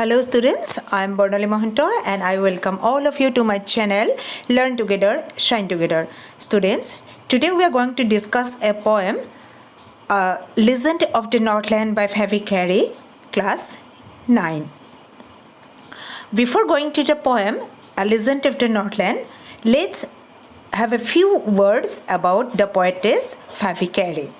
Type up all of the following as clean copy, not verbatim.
Hello students, I am Barnali Mahanta and I welcome all of you to my channel Learn Together, Shine Together. Students, today we are going to discuss a poem, Legend of the Northland by Phoebe Cary, class 9. Before going to the poem, A Legend of the Northland, let's have a few words about the poetess Phoebe Cary.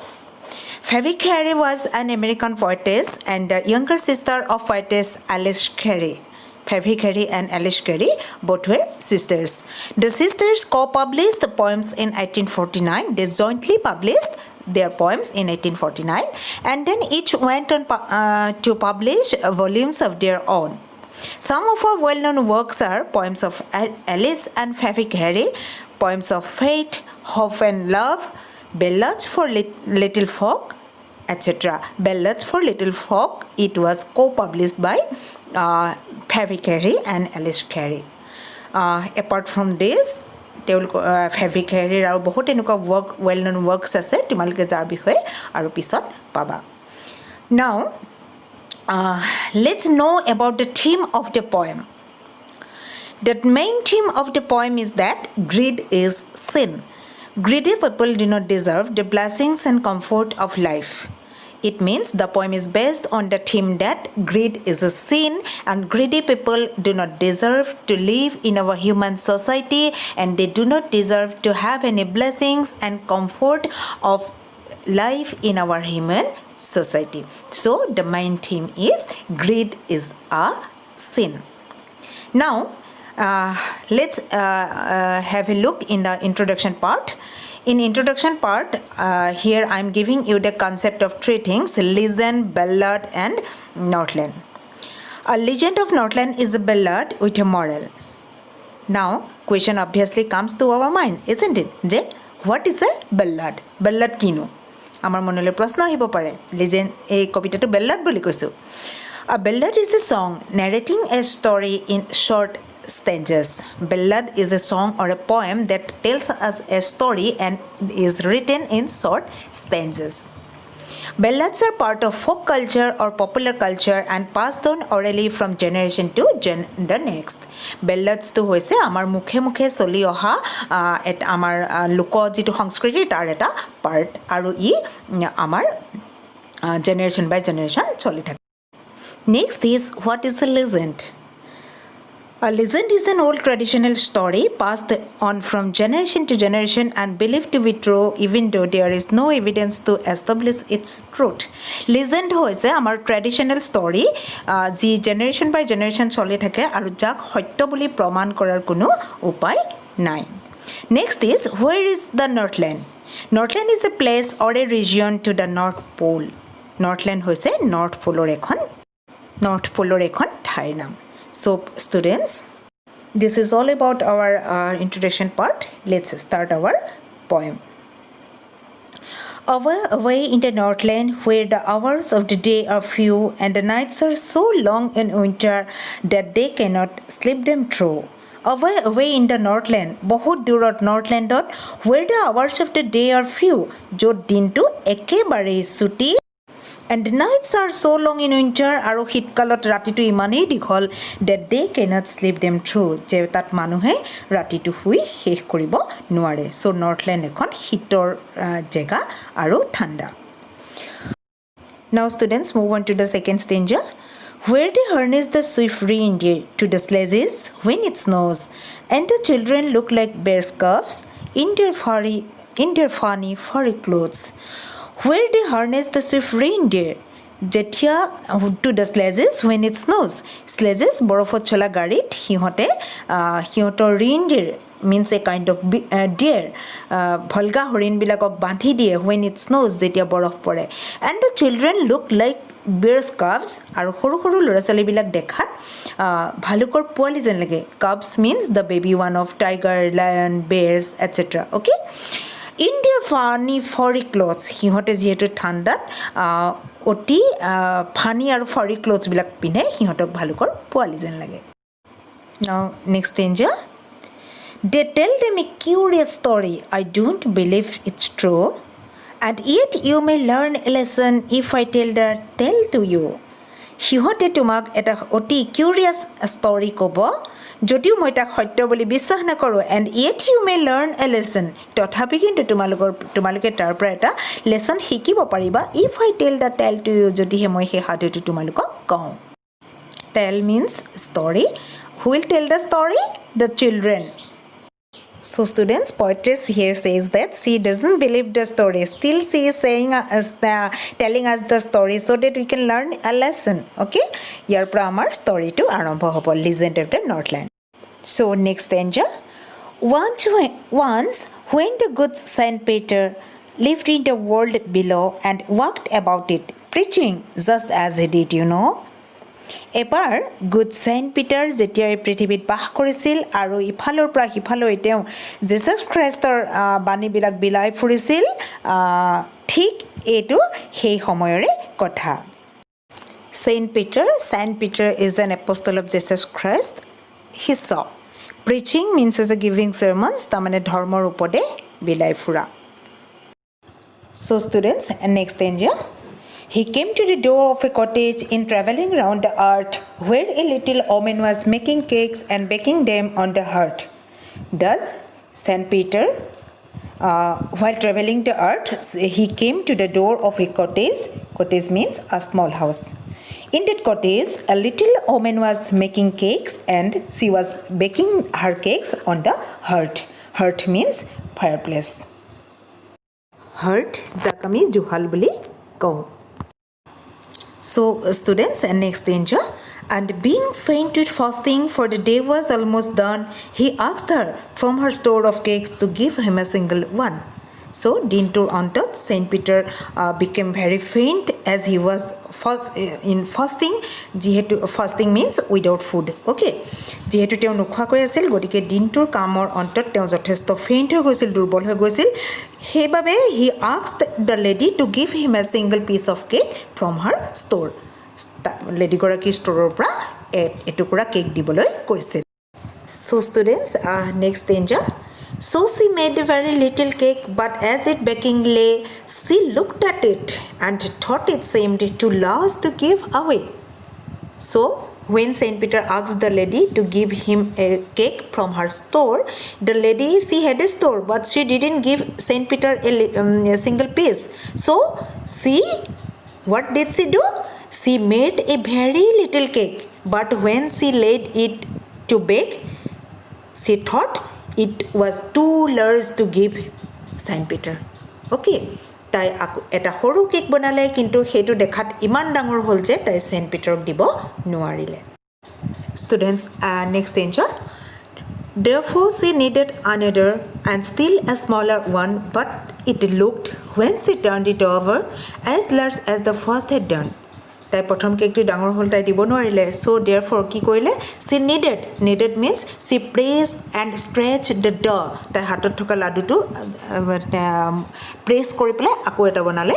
Phoebe Cary was an American poetess and the younger sister of poetess Alice Cary. Phoebe Cary and Alice Cary both were sisters. The sisters co-published the poems in 1849. They jointly published their poems in 1849 and then each went on to publish volumes of their own. Some of our well-known works are poems of Alice and Phoebe Cary, poems of faith, hope and love, ballads for little folk, etc. Ballads for little folk, it was co-published by Phoebe Cary and Alice Cary. Apart from this, Phoebe Cary আৰু বহুত এনেকুৱা work well-known works আছে তোমালোকে যাৰ বিষয়ে আৰু পিছত পাবা. Now, let's know about the theme of the poem. The main theme of the poem is that greed is sin. Greedy people do not deserve the blessings and comfort of life. It means the poem is based on the theme that greed is a sin and greedy people do not deserve to live in our human society and they do not deserve to have any blessings and comfort of life in our human society. So the main theme is greed is a sin. Now, let's have a look in the introduction part. In introduction part, here I am giving you the concept of three things: legend, ballad and Northland. A legend of Northland is a ballad with a moral. Now, question obviously comes to our mind, isn't it? Je, what is a ballad? Ballad kino? Amar monole prashno ahibo pare. Legend ei kobita to ballad boli koisu. A ballad is a song narrating a story in short stanzas. Ballad is a song or a poem that tells us a story and is written in short stanzas. Ballads are part of folk culture or popular culture and passed on orally from generation to the next. Ballads to hoise amar mukhe mukhe choli oha et amar luko jitu sangskriti tar eta part aru I amar generation by generation choli thake. Next is, what is a legend? A legend is an old traditional story passed on from generation to generation and believed to be true even though there is no evidence to establish its truth. Legend hoise amar traditional story ji generation by generation choli thake aru jak sotyo boli praman korar kono upay nai. Next is, where is the Northland? Northland is a place or a region to the North Pole. Northland hoise North Pole ekhon thai nam. So students, this is all about our introduction part. Let's start our poem. Away in the Northland where the hours of the day are few and the nights are so long in winter that they cannot sleep them through. Away in the Northland, বহুত দূৰত Northlandত where the hours of the day are few, য'ত দিনটো একেবাৰেই ছুটি and the nights are so long in winter আৰু শীতকালত ৰাতিটো ইমানেই দীঘল that they cannot sleep them through, যে তাত মানুহে ৰাতিটো শুই শেষ কৰিব নোৱাৰে. So Northland এখন শীতৰ জেগা আৰু ঠাণ্ডা. Now students, move on to the second stanza. Where they harness the swift reindeer to the sledges when it snows and the children look like bear cubs in their funny furry clothes. Where they harness the swift reindeer যেতিয়া to the sledges when it snows. Sledges বৰফত চলা গাড়ীত সিহঁতৰ reindeer means a kind of deer ভলগা হৰিণবিলাকক বান্ধি দিয়ে when it snows যেতিয়া বৰফ পৰে. And the children look like bear cubs আৰু সৰু সৰু ল'ৰা ছোৱালীবিলাক দেখাত ভালুকৰ পোৱালি যেন লাগে. Cubs means the baby one of tiger, lion, bears, etc. Okay? In their funny furry clothes, সিহঁতে যিহেতু ঠাণ্ডাত অতি ফানি আৰু furry clothes বিলাক পিন্ধে, সিহঁতক ভালুকৰ পোৱালি যেন লাগে. Now next stanza. They tell them a curious story. I don't believe it's true. And yet you may learn a lesson if I tell the tale to you. সিহঁতে তোমাক এটা অতি কিউৰিয়াছ ষ্টৰী ক'ব যদিও মই তাক সত্য বুলি বিশ্বাস নকৰোঁ and yet you may learn a lesson তথাপি কিন্তু তোমালোকে তাৰ পৰা এটা লেচন শিকিব পাৰিবা if I tell the tale to you যদিহে মই সেই সাধুটো তোমালোকক কওঁ tale means story who will tell the story the children So students, poetess here says that she doesn't believe the story. Still she is telling us the story so that we can learn a lesson. Okay? Here from our story to Arambha Hopo, Legend of the Northland. So next stanza. Once when the good Saint Peter lived in the world below and walked about it, preaching just as he did, you know. এবাৰ good saint পিটাৰ যেতিয়া পৃথিৱীত বাস কৰিছিল আৰু ইফালৰ পৰা সিফালৈ তেওঁ Jesus খ্ৰীষ্টৰ বাণীবিলাক বিলাই ফুৰিছিল ঠিক এইটো সেই সময়ৰে কথা Saint Peter is an apostle of Jesus Christ he চ preaching means as a giving sermons তাৰমানে ধৰ্মৰ উপদেশ বিলাই ফুৰা so' students next stanza He came to the door of a cottage in traveling round the earth where a little woman was making cakes and baking them on the hearth. Thus, Saint Peter, while traveling the earth, he came to the door of a cottage. Cottage means a small house. In that cottage, a little woman was making cakes and she was baking her cakes on the hearth. Hearth means fireplace. Hearth, যাক আমি জুহাল বুলি কওঁ So students, and next danger, and being faint with fasting for the day was almost done, he asked her from her store of cakes to give him a single one. So dintur antot Saint Peter became very faint as he was in fasting. Jihetu fasting means without food. Okay. Jihetu teo nukhaকৈ আছিল গতিকে দিনটোৰ কামৰ অন্তত তেওঁ যথেষ্ট faint হৈ গৈছিল দুৰ্বল হৈ গৈছিল সেইবাবে he asked the lady to give him a single piece of cake from her store. লেডিগৰাকী ষ্টৰৰ পৰা এটুকুৰা কেক দিবলৈ কৈছিল So students, next danger. So she made a very little cake, but as it baking lay, she looked at it and thought it seemed too large to give away. So when Saint Peter asked the lady to give him a cake from her store, the lady, she had a store, but she didn't give Saint Peter a single piece. So what did she do? She made a very little cake, but when she laid it to bake, she thought it was too large to give Saint Peter. Okay. তাই এটা সৰু cake বনালে কিন্তু সেইটো দেখাত ইমান ডাঙৰ হ'ল যে তাই সেন্ট পিটাৰক দিব নোৱাৰিলে Students, next danger. Therefore she needed another and still a smaller one, but it looked when she turned it over as large as the first had done. তাই প্ৰথম কেকটো ডাঙৰ হ'ল তাই দিব নোৱাৰিলে so therefore কি কৰিলে she needed means she pressed and stretched the dough তাই হাতত থকা লাডুটো প্ৰেছ কৰি পেলাই আকৌ এটা বনালে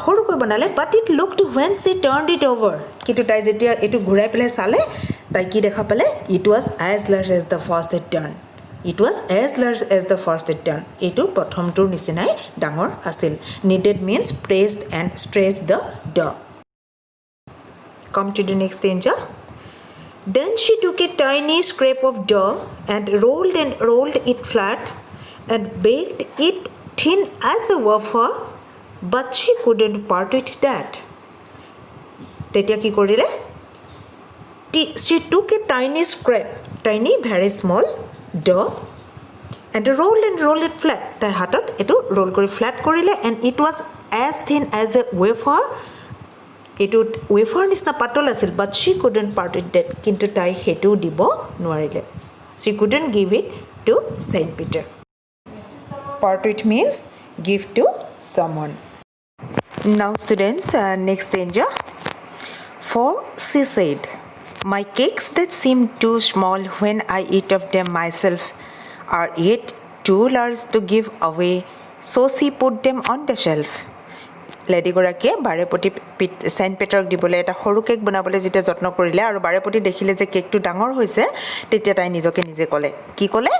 সৰুকৈ বনালে but it looked when she turned it over কিন্তু তাই যেতিয়া এটো ঘূৰাই পেলাই চালে তাই কি দেখা পালে it was as large as the first had done It was as large as the first had done. এটো প্ৰথমটোৰ নিচিনাই ডাঙৰ আছিল needed means pressed and stretched the dough Come to the next danger. Then she took a tiny scrap of dough and rolled it flat and baked it thin as a wafer, but she couldn't part with that. Tetia ki korile? She took a tiny scrap, tiny very small dough and rolled it flat. Tai hatot etu roll kori flat korile and it was as thin as a wafer. It would wafer nisna patol asil but she couldn't part with that kintu tai hetu dibo noarile she couldn't give it to Saint Peter part with means give to someone now students next danger for she said my cakes that seem too small when I eat of them myself are yet too large to give away so she put them on the shelf লেডিগৰাকীয়ে বাৰেপতি saint পিটাৰক দিবলৈ এটা সৰু cake বনাবলৈ যেতিয়া যত্ন কৰিলে আৰু বাৰেপতি দেখিলে যে কেকটো ডাঙৰ হৈছে তেতিয়া তাই নিজকে নিজে ক'লে কি ক'লে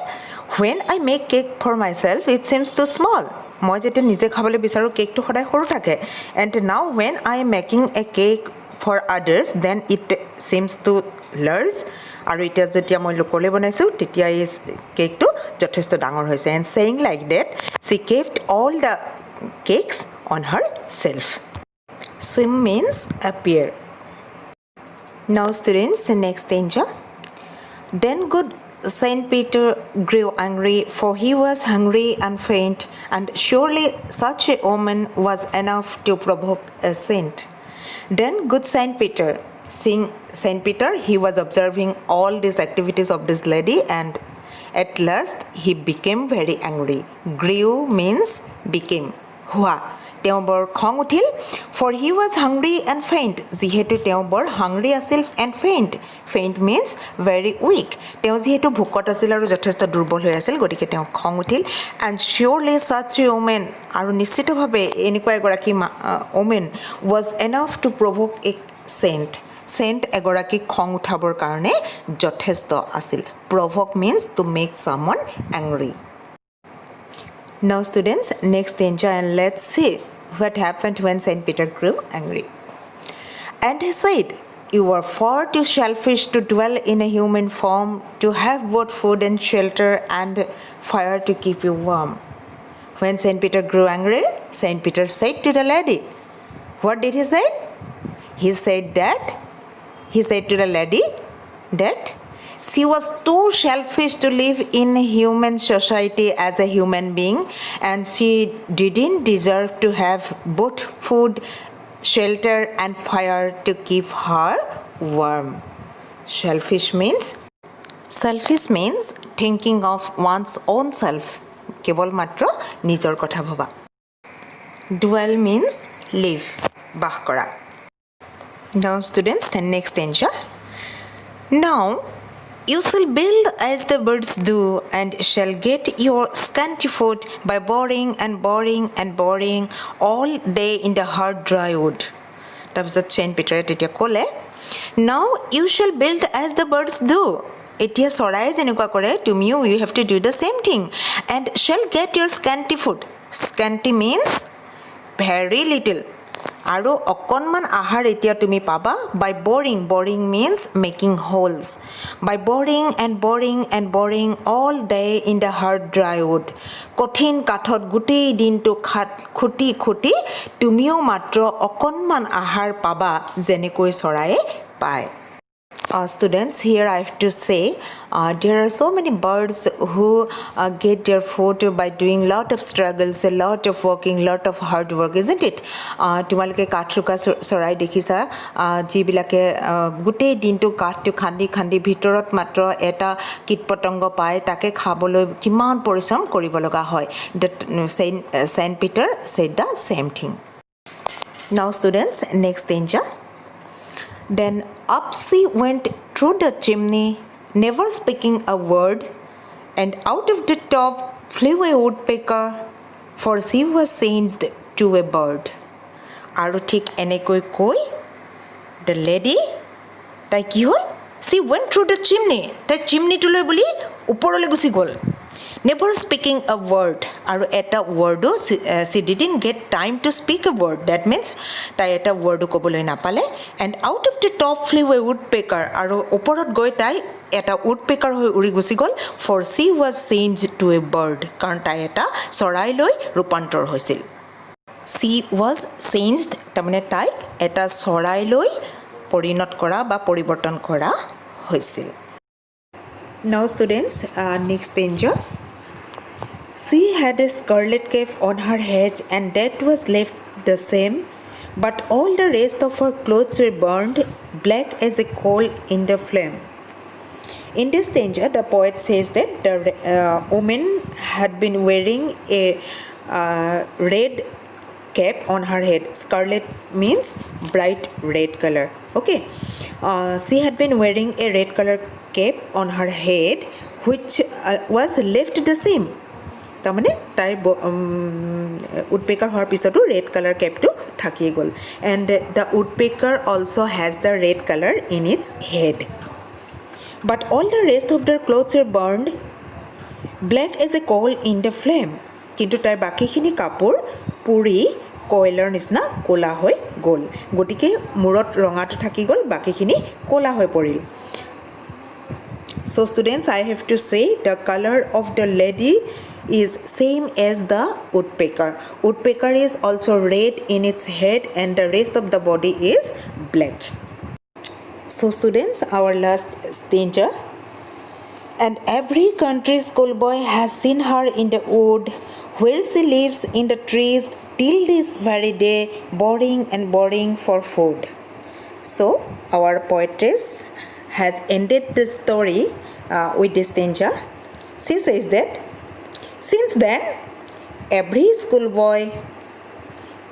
when I make cake for myself it seems too small মই যেতিয়া নিজে খাবলৈ বিচাৰো কেকটো সদায় সৰু থাকে and now when I am making a cake for others, then it seems to large. আৰু এতিয়া যেতিয়া মই লোকলে বনাইছোঁ তেতিয়া এই কেকটো যথেষ্ট ডাঙৰ হৈছে and saying like that she kept all the cakes on herself. Sim means appear. Now students, the next danger. Then good Saint Peter grew angry, for he was hungry and faint, and surely such a woman was enough to provoke a saint. Then good Saint Peter, seeing Saint Peter, he was observing all these activities of this lady, and at last he became very angry. Grew means became. Hua. তেওঁ বৰ খং উঠিল, for he was hungry and faint. যিহেতু তেওঁ বৰ hungry আছিল and faint means very weak. তেওঁ যিহেতু ভোকত আছিল আৰু যথেষ্ট দুৰ্বল হৈ আছিল, গতিকে তেওঁ খং উঠিল. and surely such a woman, আৰু নিশ্চিতভাৱে এনেকুৱা এগৰাকী woman was enough to provoke a saint এগৰাকী খং উঠাবৰ কাৰণে যথেষ্ট আছিল. provoke means to make someone angry. Now students, next danger, and let's see what happened when Saint Peter grew angry. And he said, you are far too selfish to dwell in a human form, to have both food and shelter and fire to keep you warm. When Saint Peter grew angry, Saint Peter said to the lady, what did he say? He said to the lady that she was too selfish to live in human society as a human being, and she didn't deserve to have both food, shelter and fire to keep her warm. Selfish means thinking of one's own self. কেৱল মাত্ৰ নিজৰ কথা ভবা. Dwell means live, বাস কৰা. Now students, the next danger. Now you shall build as the birds do, and shall get your scanty food by boring all day in the hard dry wood. তাৰপিছত Saint Peter তেতিয়া ক'লে, now you shall build as the birds do. এতিয়া চৰাই যেনেকুৱা কৰে, তুমিও you have to do the same thing. And shall get your scanty food. Scanty means very little. আৰু অকণমান আহাৰ এতিয়া তুমি পাবা by boring means making holes. By boring all day in the hard dry wood. কঠিন কাঠত গোটেই দিনটো খুটি তুমিও মাত্ৰ অকণমান আহাৰ পাবা যেনেকৈ চৰায়ে পায়. Students, here I have to say there are so many birds who get their food by doing lot of struggles, a lot of working, lot of hard work, isn't it? তোমালোকে কাঠৰুকা চৰাই দেখিছা যিবিলাকে গোটেই দিনটো কাঠটো খান্দি ভিতৰত মাত্ৰ এটা কীটপতংগ পায়, তাকে খাবলৈ কিমান পৰিশ্ৰম কৰিব লগা হয়. Saint Peter said the same thing. Now students, next danger. Then up she went through the chimney, never speaking a word, and out of the top flew a woodpecker, for she was changed to a bird. আৰু ঠিক এনেকৈ কৈ the lady, তাই কি হ'ল? She went through the chimney. তাই চিমনিটোলৈ বুলি ওপৰলৈ Gucci goal. Never speaking a word. আৰু এটা ৱৰ্ডো she didn't get time to speak a word. That means তাই এটা ৱৰ্ডো ক'বলৈ নাপালে. And out of the top flew a woodpecker. আৰু ওপৰত গৈ তাই এটা woodpecker হৈ উৰি Gucci goal. For she was changed to a bird. কাৰণ তাই এটা চৰাইলৈ ৰূপান্তৰ হৈছিল. She was changed, তাৰমানে তাইক এটা চৰাইলৈ পৰিণত কৰা বা পৰিৱৰ্তন কৰা হৈছিল. Now students, next danger. She had a scarlet cap on her head, and that was left the same, but all the rest of her clothes were burned black as a coal in the flame. In this danger, the poet says that the woman had been wearing a red cap on her head. Scarlet means bright red color. Okay, she had been wearing a red color cap on her head, which was left the same. তাৰমানে তাইৰ woodpecker হোৱাৰ পিছতো red color capটো থাকি গ'ল. And the woodpecker also has the red color in its head. But all the rest of their clothes were burned black as a coal in the flame. কিন্তু তাইৰ বাকীখিনি কাপোৰ পুৰি কয়লাৰ নিচিনা ক'লা হৈ গ'ল গতিকে মূৰত ৰঙাটো থাকি গ'ল বাকিখিনি ক'লা হৈ পৰিল So students, I have to say the color of the lady is same as the woodpecker. Woodpecker is also red in its head and the rest of the body is black. So students, our last stranger. And every country schoolboy has seen her in the wood where she lives in the trees till this very day, boring for food. So our poetess has ended the story with this stanza. She says that since then every schoolboy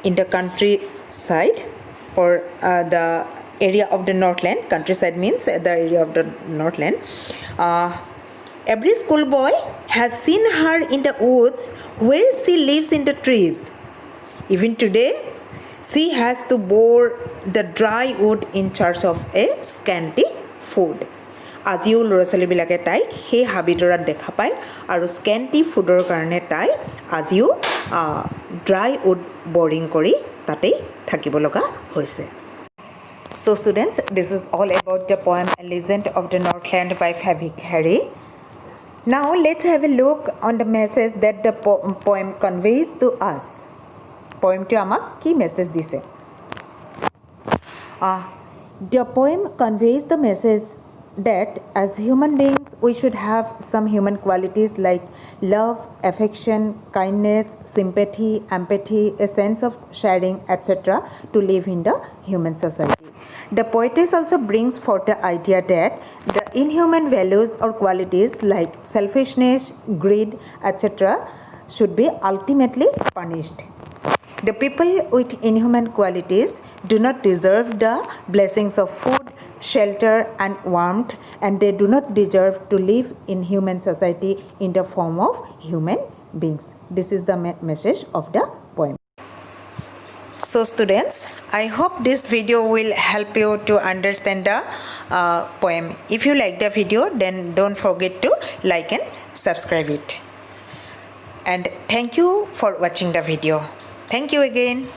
in the countryside or the area of the Northland, countryside means the area of the Northland, every schoolboy has seen her in the woods where she lives in the trees. Even today she has to bore the dry wood in search of a scanty food. আজিও ল'ৰা ছোৱালীবিলাকে তাইক সেই হাবিডৰাত দেখা পায় আৰু স্কেণ্টি ফুডৰ কাৰণে তাই আজিও ড্ৰাই উড বৰিং কৰি তাতেই থাকিব লগা হৈছে So students, this is all about the poem A Legend of the Northland by Phoebe Cary. Now let's have a look on the message that the poem conveys to us. Poem to amak ki message dise. The poem conveys the message that as human beings we should have some human qualities like love, affection, kindness, sympathy, empathy, a sense of sharing, etc. to live in the human society. The poetess also brings forth the idea that the inhuman values or qualities like selfishness, greed, etc. should be ultimately punished. The people with inhuman qualities do not deserve the blessings of food, shelter and warmth, and they do not deserve to live in human society in the form of human beings. This is the message of the poem. So students, I hope this video will help you to understand the poem. If you like the video, then don't forget to like and subscribe it. And thank you for watching the video. Thank you again.